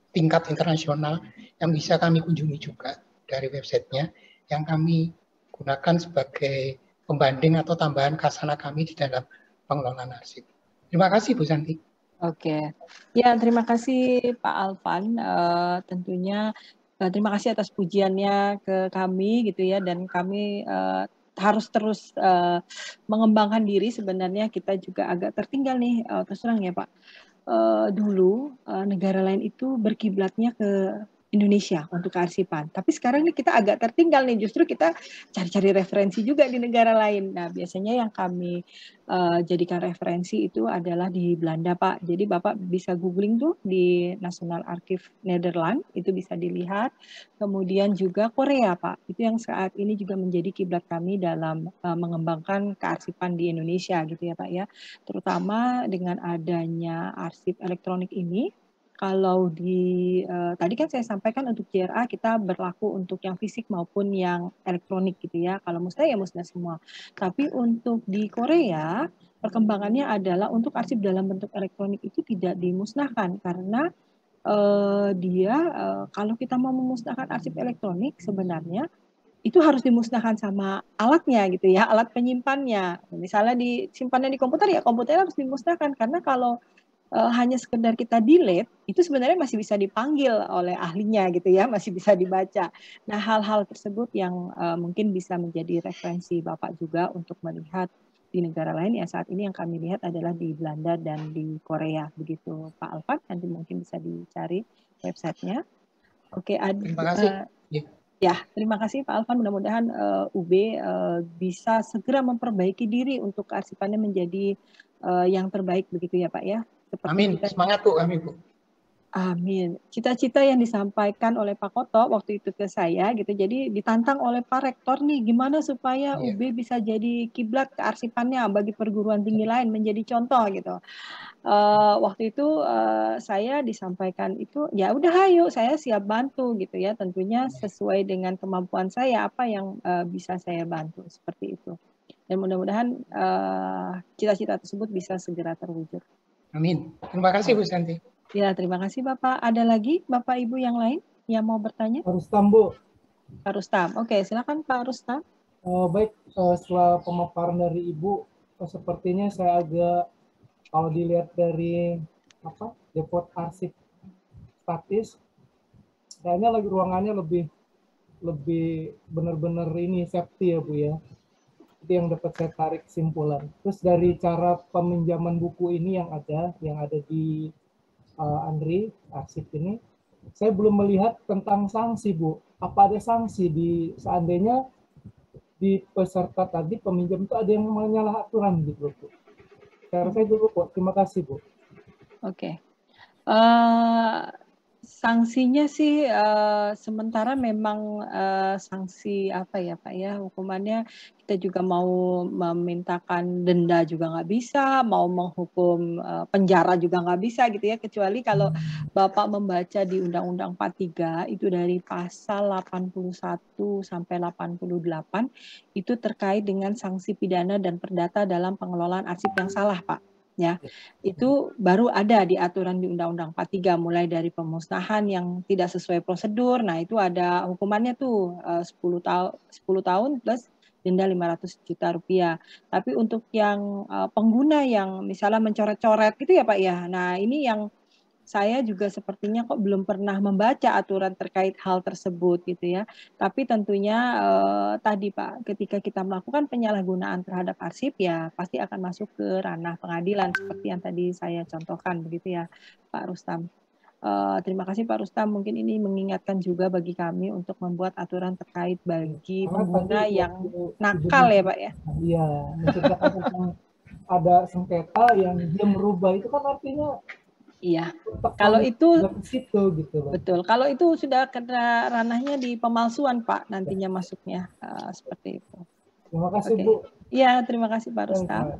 tingkat internasional yang bisa kami kunjungi juga dari websitenya yang kami gunakan sebagai pembanding atau tambahan khasana kami di dalam pengelolaan arsip. Terima kasih Bu Santi. Oke, ya terima kasih Pak Alvan. Tentunya terima kasih atas pujiannya ke kami gitu ya, dan kami harus terus mengembangkan diri. Sebenarnya kita juga agak tertinggal nih, terus terang ya Pak. Dulu negara lain itu berkiblatnya ke Indonesia untuk kearsipan. Tapi sekarang nih kita agak tertinggal nih, justru kita cari-cari referensi juga di negara lain. Nah, biasanya yang kami jadikan referensi itu adalah di Belanda, Pak. Jadi Bapak bisa googling tuh di National Archive Nederland, itu bisa dilihat. Kemudian juga Korea, Pak. Itu yang saat ini juga menjadi kiblat kami dalam mengembangkan kearsipan di Indonesia gitu ya, Pak ya. Terutama dengan adanya arsip elektronik ini. Kalau tadi kan saya sampaikan untuk JRA kita berlaku untuk yang fisik maupun yang elektronik gitu ya. Kalau musnah ya musnah semua. Tapi untuk di Korea perkembangannya adalah untuk arsip dalam bentuk elektronik itu tidak dimusnahkan karena dia kalau kita mau memusnahkan arsip elektronik sebenarnya itu harus dimusnahkan sama alatnya gitu ya, alat penyimpannya. Misalnya disimpannya di komputer, ya komputer harus dimusnahkan, karena kalau hanya sekedar kita delete, itu sebenarnya masih bisa dipanggil oleh ahlinya gitu ya, masih bisa dibaca. Nah, hal-hal tersebut yang mungkin bisa menjadi referensi Bapak juga untuk melihat di negara lain, ya saat ini yang kami lihat adalah di Belanda dan di Korea, begitu Pak Alfat, nanti mungkin bisa dicari websitenya. Oke, Terima kasih. ya, terima kasih Pak Alfan. Mudah-mudahan UB bisa segera memperbaiki diri untuk kearsipannya menjadi yang terbaik begitu ya Pak ya. Seperti Amin. Semangat Bu kami Bu. Amin. Cita-cita yang disampaikan oleh Pak Koto waktu itu ke saya gitu. Jadi ditantang oleh Pak Rektor nih, gimana supaya UB bisa jadi kiblat kearsipannya bagi perguruan tinggi lain, menjadi contoh gitu. Waktu itu saya disampaikan itu, ya udah ayo saya siap bantu gitu ya, tentunya sesuai dengan kemampuan saya apa yang bisa saya bantu seperti itu. Dan mudah-mudahan cita-cita tersebut bisa segera terwujud. Amin. Terima kasih Bu Santi. Ya, terima kasih Bapak. Ada lagi Bapak Ibu yang lain yang mau bertanya? Pak Rustam Bu. Pak Rustam. Oke, silakan Pak Rustam. Baik, setelah pemaparan dari Ibu, sepertinya saya agak, kalau dilihat dari depot arsip statis, kayaknya lagi ruangannya lebih benar-benar ini safety ya Bu ya. Itu yang dapat saya tarik kesimpulan. Terus dari cara peminjaman buku ini yang ada di Andri arsip ini, saya belum melihat tentang sanksi Bu. Apa ada sanksi seandainya di peserta tadi peminjam itu ada yang menyalah aturan gitu Bu. Saya rasa dulu Bu. Terima kasih Bu. Oke. Sanksinya sih sementara memang sanksi apa ya Pak ya, hukumannya kita juga mau memintakan denda juga nggak bisa, mau menghukum penjara juga nggak bisa gitu ya, kecuali kalau Bapak membaca di Undang-Undang 43 itu dari pasal 81 sampai 88 itu terkait dengan sanksi pidana dan perdata dalam pengelolaan arsip yang salah Pak. Ya, itu baru ada di aturan di Undang-Undang 43 mulai dari pemusnahan yang tidak sesuai prosedur. Nah, itu ada hukumannya tuh 10 tahun plus denda 500 juta rupiah. Tapi untuk yang pengguna yang misalnya mencoret-coret gitu ya Pak ya. Nah, ini yang saya juga sepertinya kok belum pernah membaca aturan terkait hal tersebut gitu ya. Tapi tentunya tadi Pak, ketika kita melakukan penyalahgunaan terhadap arsip ya pasti akan masuk ke ranah pengadilan seperti yang tadi saya contohkan begitu ya Pak Rustam. Terima kasih Pak Rustam, mungkin ini mengingatkan juga bagi kami untuk membuat aturan terkait bagi pengguna yang nakal ya Pak ya. Iya, menciptakan tentang ada sengketa yang dia merubah itu kan artinya iya. Kalau itu situ, gitu loh. Betul. Kalau itu sudah kena ranahnya di pemalsuan Pak, nantinya masuknya seperti itu. Terima kasih Bu. Iya, terima kasih Pak Rustam.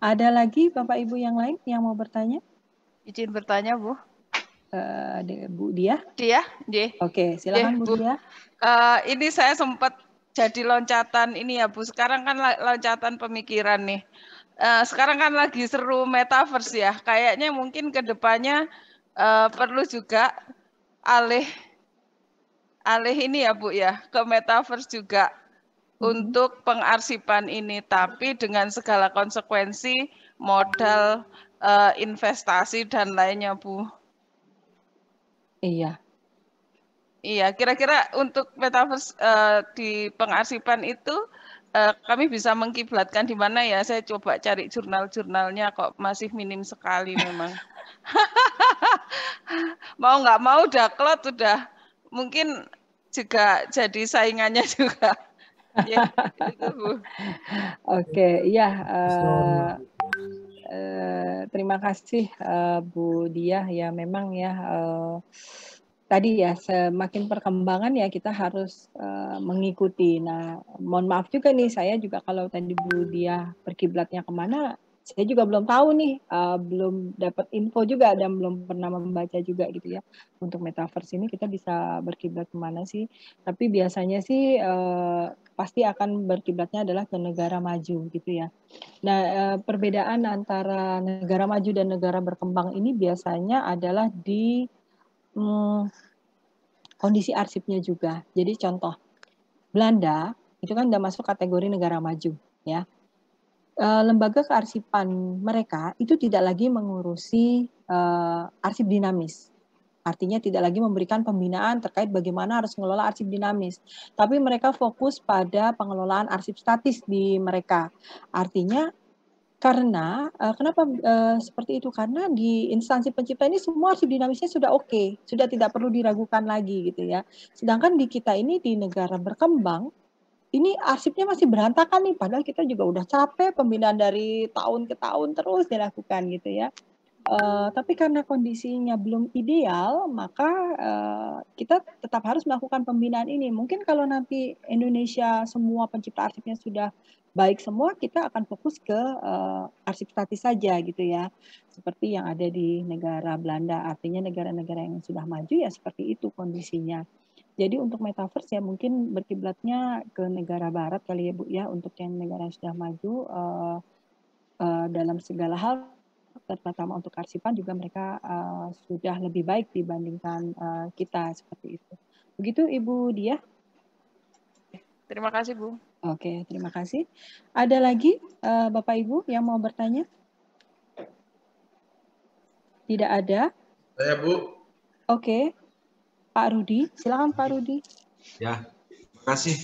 Ada lagi Bapak Ibu yang lain yang mau bertanya? Izin bertanya Bu. Bu Dia? Dia. Oke, silakan Bu Dia. Ini saya sempat jadi loncatan ini ya Bu. Sekarang kan loncatan pemikiran nih. Sekarang kan lagi seru metaverse ya. Kayaknya mungkin ke depannya perlu juga alih ini ya Bu ya, ke metaverse juga untuk pengarsipan ini, tapi dengan segala konsekuensi modal, investasi dan lainnya Bu. Iya. Iya, kira-kira untuk metaverse di pengarsipan itu kami bisa mengkiblatkan di mana ya? Saya coba cari jurnal-jurnalnya kok masih minim sekali memang. Mau nggak mau Daklot udah mungkin juga jadi saingannya juga. Ya, itu Bu. Oke, iya. Terima kasih Bu Diah ya, memang ya tadi ya semakin perkembangan ya kita harus mengikuti. Nah, mohon maaf juga nih saya juga kalau tadi Bu Diah berkiblatnya kemana, Saya juga belum tahu nih, belum dapat info juga dan belum pernah membaca juga gitu ya. Untuk metaverse ini kita bisa berkiblat kemana sih? Tapi biasanya sih pasti akan berkiblatnya adalah ke negara maju gitu ya. Nah, perbedaan antara negara maju dan negara berkembang ini biasanya adalah di kondisi arsipnya juga. Jadi contoh, Belanda itu kan udah masuk kategori negara maju ya. Lembaga kearsipan mereka itu tidak lagi mengurusi arsip dinamis. Artinya tidak lagi memberikan pembinaan terkait bagaimana harus mengelola arsip dinamis. Tapi mereka fokus pada pengelolaan arsip statis di mereka. Artinya karena kenapa seperti itu? Karena di instansi pencipta ini semua arsip dinamisnya sudah oke, sudah tidak perlu diragukan lagi gitu ya. Sedangkan di kita ini di negara berkembang ini arsipnya masih berantakan nih, padahal kita juga udah capek pembinaan dari tahun ke tahun terus dilakukan gitu ya. Tapi karena kondisinya belum ideal, maka kita tetap harus melakukan pembinaan ini. Mungkin kalau nanti Indonesia semua pencipta arsipnya sudah baik semua, kita akan fokus ke arsip statis saja gitu ya. Seperti yang ada di negara Belanda, artinya negara-negara yang sudah maju ya seperti itu kondisinya. Jadi untuk metaverse ya mungkin berkiblatnya ke negara barat kali ya Bu ya, untuk yang negara yang sudah maju dalam segala hal, terutama untuk arsipan juga mereka sudah lebih baik dibandingkan kita seperti itu. Begitu Ibu Diah? Terima kasih Bu. Oke, terima kasih. Ada lagi Bapak Ibu yang mau bertanya? Tidak ada? Saya Bu. Oke. Pak Rudi, silakan Pak Rudi. Ya, terima kasih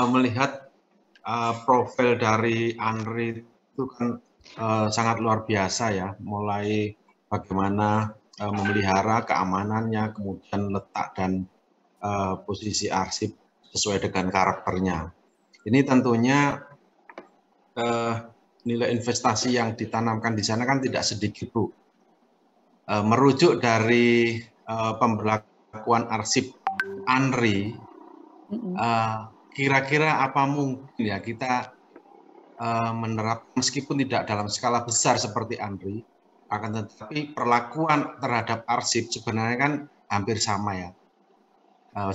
melihat profil dari Andri itu kan sangat luar biasa ya, mulai bagaimana memelihara keamanannya, kemudian letak dan posisi arsip sesuai dengan karakternya. Ini tentunya nilai investasi yang ditanamkan di sana kan tidak sedikit Bu. Merujuk dari pemberlakuan arsip Andri, kira-kira apa mungkin ya kita menerapkan meskipun tidak dalam skala besar seperti Andri, akan tetapi perlakuan terhadap arsip sebenarnya kan hampir sama ya,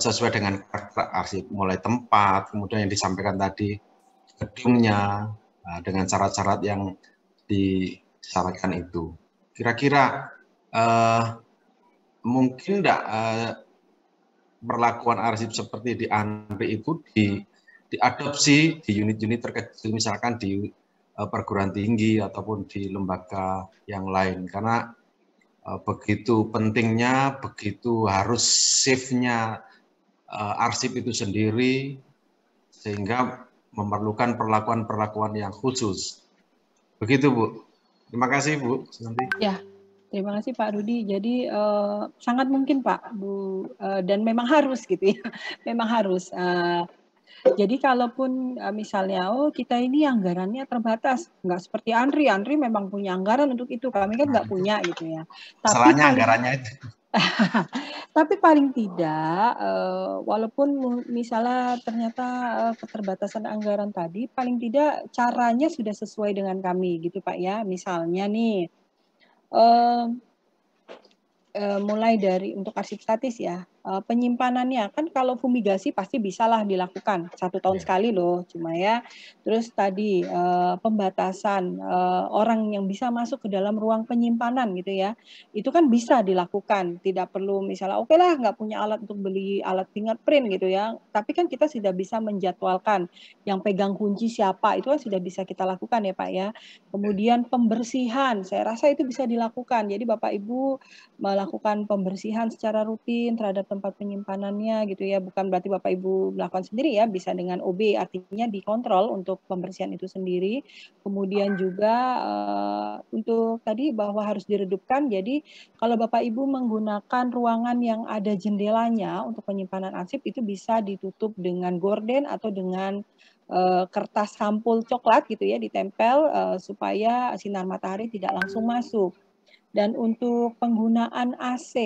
sesuai dengan karakter arsip, mulai tempat, kemudian yang disampaikan tadi gedungnya, dengan syarat-syarat yang disarankan itu. Kira-kira mungkin enggak perlakuan arsip seperti di Andri itu diadopsi di unit-unit terkecil, misalkan di perguruan tinggi ataupun di lembaga yang lain, karena begitu pentingnya, begitu harus safe-nya arsip itu sendiri, sehingga memerlukan perlakuan-perlakuan yang khusus. Begitu Bu. Terima kasih Bu. Nanti. Ya. Terima kasih Pak Rudi. Jadi sangat mungkin Pak, Bu, dan memang harus gitu ya, memang harus. Jadi kalaupun misalnya, oh kita ini anggarannya terbatas, nggak seperti Andri memang punya anggaran untuk itu, kami kan nggak punya gitu ya. Tapi anggarannya itu. Tapi paling tidak, walaupun misalnya ternyata keterbatasan anggaran tadi, paling tidak caranya sudah sesuai dengan kami gitu Pak ya. Misalnya nih, mulai dari untuk arsip statis ya, penyimpanannya kan kalau fumigasi pasti bisalah dilakukan 1 tahun sekali loh, cuma ya terus tadi pembatasan orang yang bisa masuk ke dalam ruang penyimpanan gitu ya, itu kan bisa dilakukan, tidak perlu misalnya oke lah nggak punya alat untuk beli alat fingerprint gitu ya, tapi kan kita sudah bisa menjadwalkan yang pegang kunci siapa, itu kan sudah bisa kita lakukan ya Pak ya. Kemudian pembersihan, saya rasa itu bisa dilakukan, jadi Bapak Ibu melakukan pembersihan secara rutin terhadap tempat penyimpanannya gitu ya, bukan berarti Bapak Ibu melakukan sendiri ya, bisa dengan OB, artinya dikontrol untuk pembersihan itu sendiri. Kemudian juga untuk tadi bahwa harus diredupkan, jadi kalau Bapak Ibu menggunakan ruangan yang ada jendelanya untuk penyimpanan arsip itu bisa ditutup dengan gorden atau dengan kertas sampul coklat gitu ya, ditempel supaya sinar matahari tidak langsung masuk. Dan untuk penggunaan AC,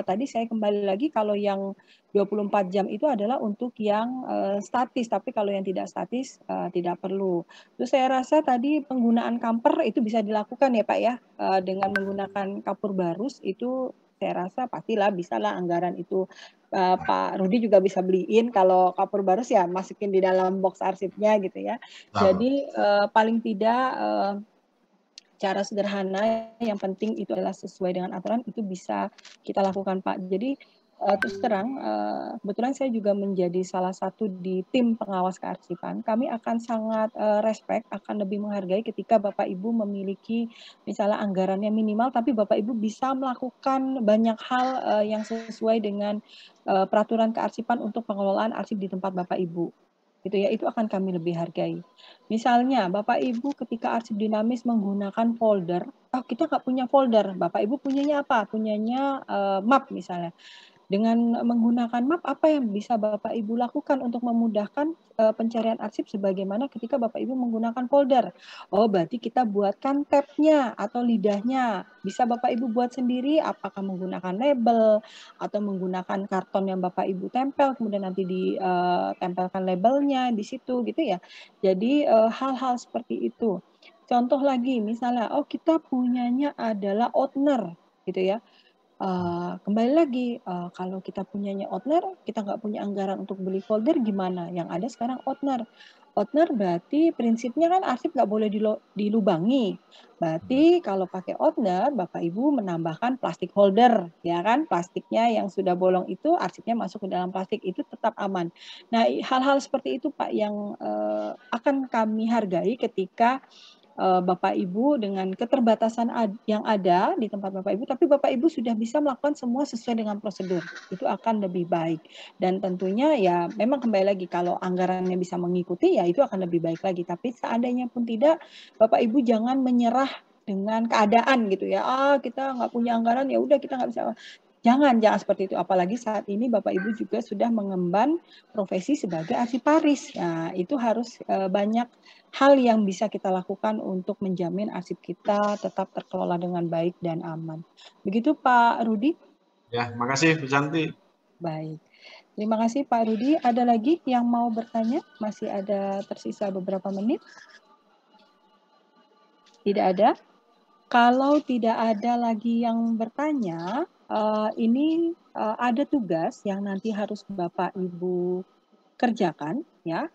tadi saya kembali lagi kalau yang 24 jam itu adalah untuk yang statis, tapi kalau yang tidak statis tidak perlu. Terus saya rasa tadi penggunaan kamper itu bisa dilakukan ya Pak ya, dengan menggunakan kapur barus itu saya rasa pastilah bisalah anggaran itu. Pak Rudi juga bisa beliin kalau kapur barus ya masukin di dalam box arsipnya gitu ya. Jadi paling tidak cara sederhana yang penting itu adalah sesuai dengan aturan itu bisa kita lakukan Pak. Jadi terus terang kebetulan saya juga menjadi salah satu di tim pengawas kearsipan. Kami akan sangat respect, akan lebih menghargai ketika Bapak Ibu memiliki misalnya anggarannya minimal tapi Bapak Ibu bisa melakukan banyak hal yang sesuai dengan peraturan kearsipan untuk pengelolaan arsip di tempat Bapak Ibu. Gitu ya, itu akan kami lebih hargai. Misalnya, Bapak Ibu ketika arsip dinamis menggunakan folder, kita nggak punya folder, Bapak Ibu punyanya apa? Punyanya map misalnya. Dengan menggunakan map, apa yang bisa Bapak Ibu lakukan untuk memudahkan pencarian arsip sebagaimana ketika Bapak Ibu menggunakan folder? Oh, berarti kita buatkan tabnya atau lidahnya. Bisa Bapak Ibu buat sendiri, apakah menggunakan label atau menggunakan karton yang Bapak Ibu tempel, kemudian nanti ditempelkan labelnya di situ gitu ya. Jadi hal-hal seperti itu. Contoh lagi, misalnya, kita punyanya adalah Outner gitu ya. Kembali lagi, kalau kita punyanya Outner, kita nggak punya anggaran untuk beli folder gimana? Yang ada sekarang Outner. Outner berarti prinsipnya kan arsip nggak boleh dilubangi. Berarti kalau pakai Outner, Bapak Ibu menambahkan plastik holder, ya kan? Plastiknya yang sudah bolong itu arsipnya masuk ke dalam plastik itu tetap aman. Nah, hal-hal seperti itu Pak yang akan kami hargai ketika Bapak Ibu dengan keterbatasan yang ada di tempat Bapak Ibu, tapi Bapak Ibu sudah bisa melakukan semua sesuai dengan prosedur. Itu akan lebih baik. Dan tentunya ya memang kembali lagi kalau anggarannya bisa mengikuti ya itu akan lebih baik lagi. Tapi seandainya pun tidak, Bapak Ibu jangan menyerah dengan keadaan gitu ya. Kita nggak punya anggaran ya udah kita nggak bisa. Jangan seperti itu. Apalagi saat ini Bapak Ibu juga sudah mengemban profesi sebagai arsiparis. Nah, itu harus banyak hal yang bisa kita lakukan untuk menjamin arsip kita tetap terkelola dengan baik dan aman. Begitu Pak Rudi? Ya, makasih Bu Santi. Baik. Terima kasih Pak Rudi. Ada lagi yang mau bertanya? Masih ada tersisa beberapa menit? Tidak ada? Kalau tidak ada lagi yang bertanya, ini ada tugas yang nanti harus Bapak Ibu kerjakan ya.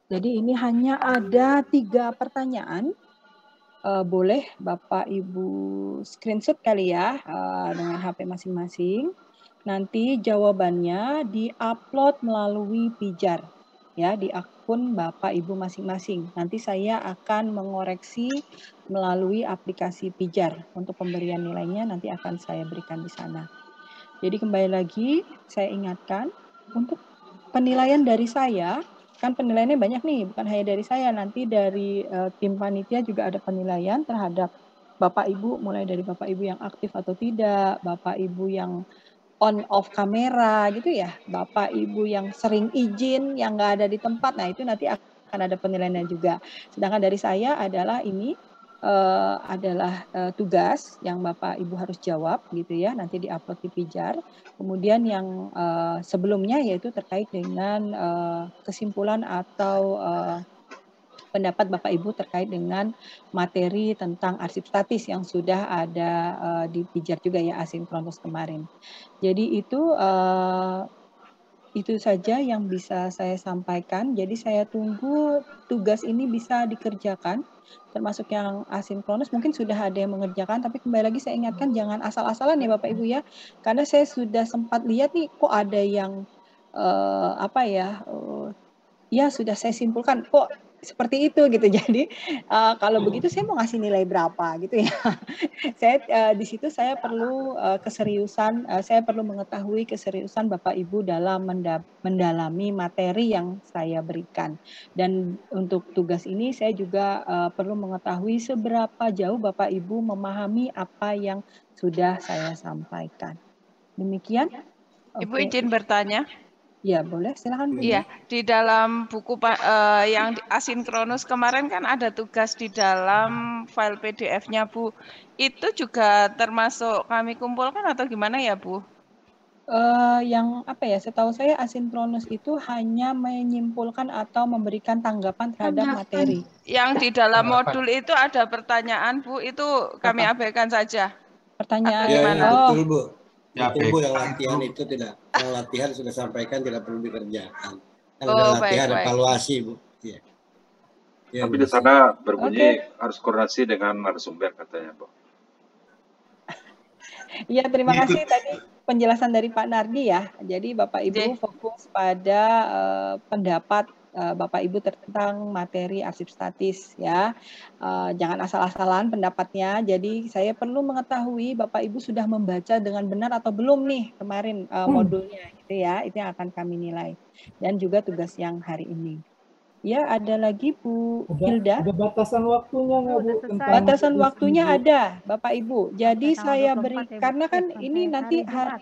Jadi ini hanya ada 3 pertanyaan. Boleh Bapak Ibu screenshot kali ya dengan HP masing-masing. Nanti jawabannya di-upload melalui Pijar ya di akun Bapak Ibu masing-masing. Nanti saya akan mengoreksi melalui aplikasi Pijar. Untuk pemberian nilainya nanti akan saya berikan di sana. Jadi kembali lagi saya ingatkan untuk penilaian dari saya. Kan penilaiannya banyak nih, bukan hanya dari saya, nanti dari tim panitia juga ada penilaian terhadap Bapak Ibu, mulai dari Bapak Ibu yang aktif atau tidak, Bapak Ibu yang on off kamera gitu ya, Bapak Ibu yang sering izin, yang nggak ada di tempat, nah itu nanti akan ada penilaiannya juga. Sedangkan dari saya adalah ini adalah tugas yang Bapak Ibu harus jawab gitu ya, nanti diupload di Pijar. Kemudian yang sebelumnya yaitu terkait dengan kesimpulan atau pendapat Bapak Ibu terkait dengan materi tentang arsip statis yang sudah ada di Pijar juga ya asinkronus kemarin. Jadi itu saja yang bisa saya sampaikan. Jadi saya tunggu tugas ini bisa dikerjakan, termasuk yang asinkronus mungkin sudah ada yang mengerjakan, tapi kembali lagi saya ingatkan jangan asal-asalan ya Bapak Ibu ya, karena saya sudah sempat lihat nih kok ada yang ya sudah saya simpulkan kok seperti itu gitu. Jadi kalau begitu saya mau ngasih nilai berapa gitu ya. Saya di situ saya perlu keseriusan, saya perlu mengetahui keseriusan Bapak Ibu dalam mendalami materi yang saya berikan. Dan untuk tugas ini saya juga perlu mengetahui seberapa jauh Bapak Ibu memahami apa yang sudah saya sampaikan. Demikian. Ibu izin bertanya. Ya, boleh. Silakan Bu. Iya, di dalam buku yang asinkronus kemarin kan ada tugas di dalam file PDF-nya, Bu. Itu juga termasuk kami kumpulkan atau gimana ya, Bu? Yang apa ya? Setahu saya asinkronus itu hanya menyimpulkan atau memberikan tanggapan terhadap materi. Yang di dalam modul itu ada pertanyaan, Bu. Itu kami abaikan saja. Pertanyaan. Atau gimana? Ya, betul, Bu. Ya, Betul, Bu, baik. yang latihan itu tidak, yang latihan sudah sampaikan tidak perlu dikerjakan. Kan Oh, ada latihan, baik. evaluasi, Bu. Ya. Ya, Tapi Bu. di sana berbunyi harus koordinasi dengan narasumber katanya, Bu. Iya, terima kasih tadi penjelasan dari Pak Nardi ya. Jadi Bapak Ibu fokus pada pendapat Bapak Ibu tentang materi arsip statis ya. Jangan asal-asalan pendapatnya. Jadi saya perlu mengetahui Bapak Ibu sudah membaca dengan benar atau belum nih kemarin modulnya gitu ya. Itu yang akan kami nilai. Dan juga tugas yang hari ini. Ya, ada lagi Bu Hilda. Ada batasan waktunya nggak, Bu? Batasan waktunya ada, Bapak Ibu. Jadi saya beri, karena kan ini nanti hari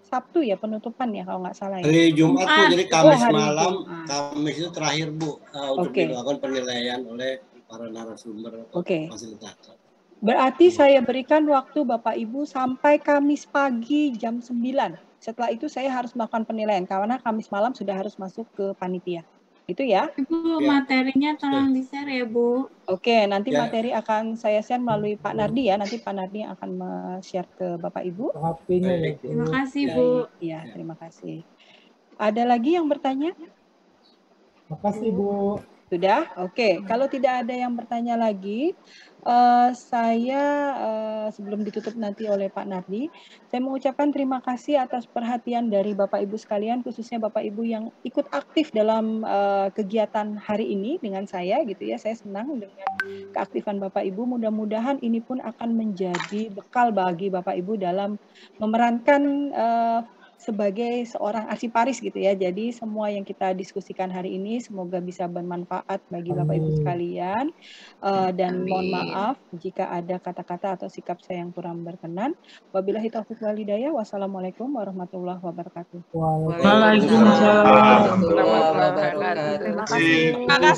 Sabtu ya penutupan ya kalau nggak salah ya. Hari Jumat, Bu, jadi Kamis malam, Jumat. Kamis itu terakhir, Bu, untuk dilakukan penilaian oleh para narasumber atau fasilitator. Berarti saya berikan waktu Bapak Ibu sampai Kamis pagi jam 9. Setelah itu saya harus melakukan penilaian, karena Kamis malam sudah harus masuk ke panitia. Itu ya. Ibu, materinya tolong di-share ya, Bu. Oke, nanti materi akan saya share melalui Pak Nardi ya. Nanti Pak Nardi akan share ke Bapak Ibu. Terima kasih, Bu. Iya, terima kasih. Ada lagi yang bertanya? Terima kasih, Bu. Sudah? Oke. Kalau tidak ada yang bertanya lagi, saya sebelum ditutup nanti oleh Pak Nardi, saya mengucapkan terima kasih atas perhatian dari Bapak Ibu sekalian, khususnya Bapak Ibu yang ikut aktif dalam kegiatan hari ini dengan saya gitu ya. Saya senang dengan keaktifan Bapak Ibu. Mudah-mudahan ini pun akan menjadi bekal bagi Bapak Ibu dalam memerankan sebagai seorang arsiparis gitu ya. Jadi semua yang kita diskusikan hari ini semoga bisa bermanfaat bagi Bapak Ibu sekalian. Dan mohon maaf jika ada kata-kata atau sikap saya yang kurang berkenan. Wabillahi taufiq wal hidayah. Wassalamualaikum warahmatullahi wabarakatuh. Waalaikumsalam warahmatullahi wabarakatuh. Terima kasih.